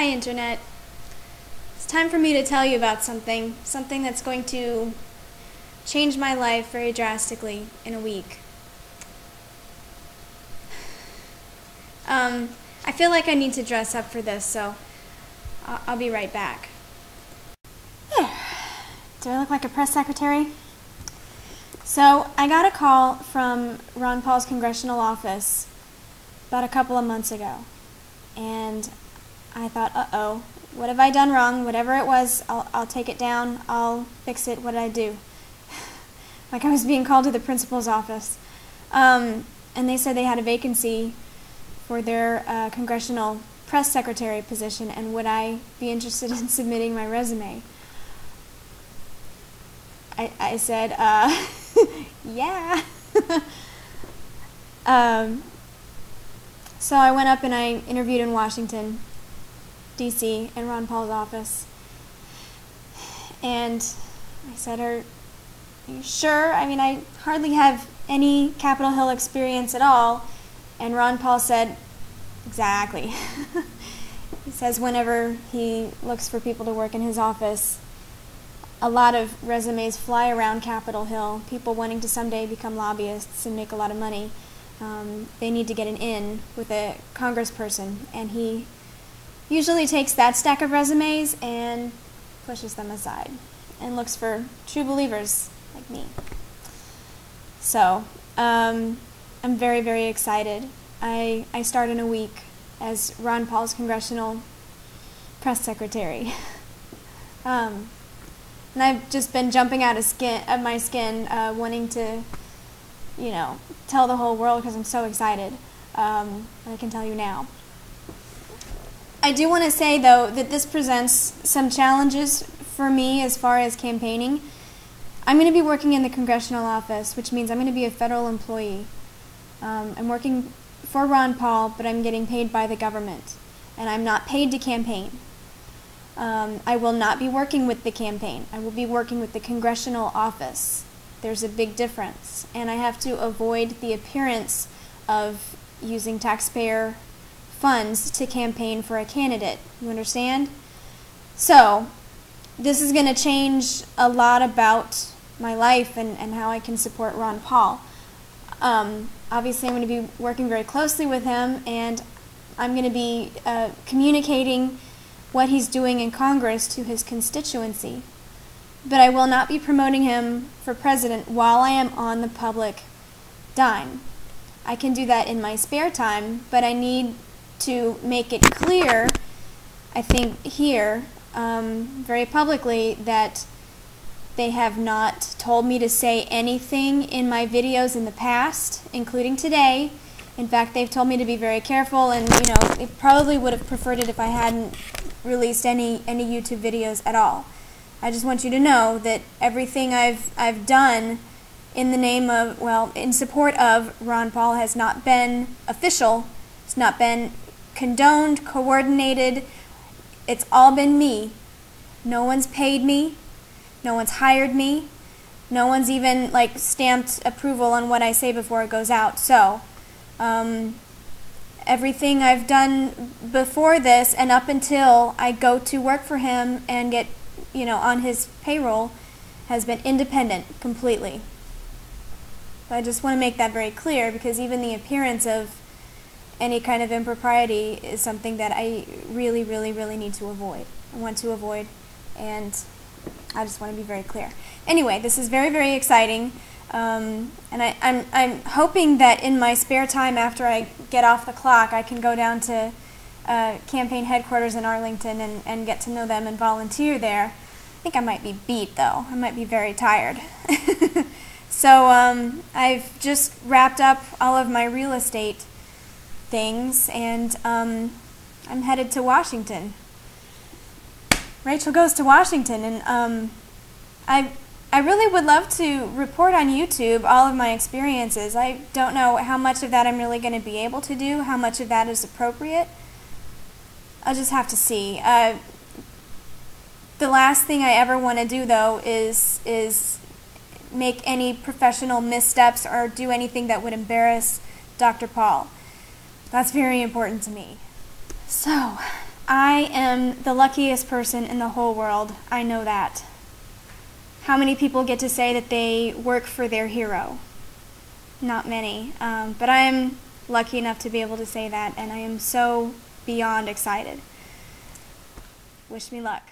Hi, Internet. It's time for me to tell you about something that's going to change my life very drastically in a week. I feel like I need to dress up for this, so I'll be right back. Do I look like a press secretary? So, I got a call from Ron Paul's congressional office about a couple of months ago, and I thought, uh-oh, what have I done wrong? Whatever it was, I'll take it down, I'll fix it, what did I do? Like I was being called to the principal's office. And they said they had a vacancy for their congressional press secretary position, and would I be interested in submitting my resume? I said, yeah. So I went up and I interviewed in Washington, D.C., in Ron Paul's office. And I said, are you sure? I mean, I hardly have any Capitol Hill experience at all. And Ron Paul said, exactly. He says whenever he looks for people to work in his office, a lot of resumes fly around Capitol Hill, people wanting to someday become lobbyists and make a lot of money. They need to get an in with a congressperson, and he usually takes that stack of resumes and pushes them aside and looks for true believers like me. So, I'm very, very excited. I start in a week as Ron Paul's congressional press secretary. And I've just been jumping out of my skin, wanting to, tell the whole world because I'm so excited. I can tell you now. I do want to say, though, that this presents some challenges for me as far as campaigning. I'm going to be working in the congressional office, which means I'm going to be a federal employee. I'm working for Ron Paul, but I'm getting paid by the government, and I'm not paid to campaign. I will not be working with the campaign. I will be working with the congressional office. There's a big difference, and I have to avoid the appearance of using taxpayer funds to campaign for a candidate. You understand? So, this is going to change a lot about my life and how I can support Ron Paul. Obviously, I'm going to be working very closely with him, and I'm going to be communicating what he's doing in Congress to his constituency. But I will not be promoting him for president while I am on the public dime. I can do that in my spare time, but I need to make it clear, I think here, very publicly, that they have not told me to say anything in my videos in the past, including today. In fact, they've told me to be very careful, and they probably would have preferred it if I hadn't released any YouTube videos at all. I just want you to know that everything I've done in the name of, in support of Ron Paul has not been official. It's not been condoned, coordinated. It's all been me. No one's paid me. No one's hired me. No one's even stamped approval on what I say before it goes out. So, everything I've done before this and up until I go to work for him and get, on his payroll has been independent completely. So I just want to make that very clear, because even the appearance of any kind of impropriety is something that I really, really, really need to avoid. I want to avoid, and I just want to be very clear. Anyway, this is very, very exciting. And I'm hoping that in my spare time after I get off the clock, I can go down to campaign headquarters in Arlington and get to know them and volunteer there. I think I might be beat, though. I might be very tired. So I've just wrapped up all of my real estate things, and I'm headed to Washington. Rachel goes to Washington, and I really would love to report on YouTube all of my experiences. I don't know how much of that I'm really going to be able to do, how much of that is appropriate. I'll just have to see. The last thing I ever want to do, though, is make any professional missteps or do anything that would embarrass Dr. Paul. That's very important to me. So, I am the luckiest person in the whole world. I know that. How many people get to say that they work for their hero? Not many. But I am lucky enough to be able to say that, and I am so beyond excited. Wish me luck.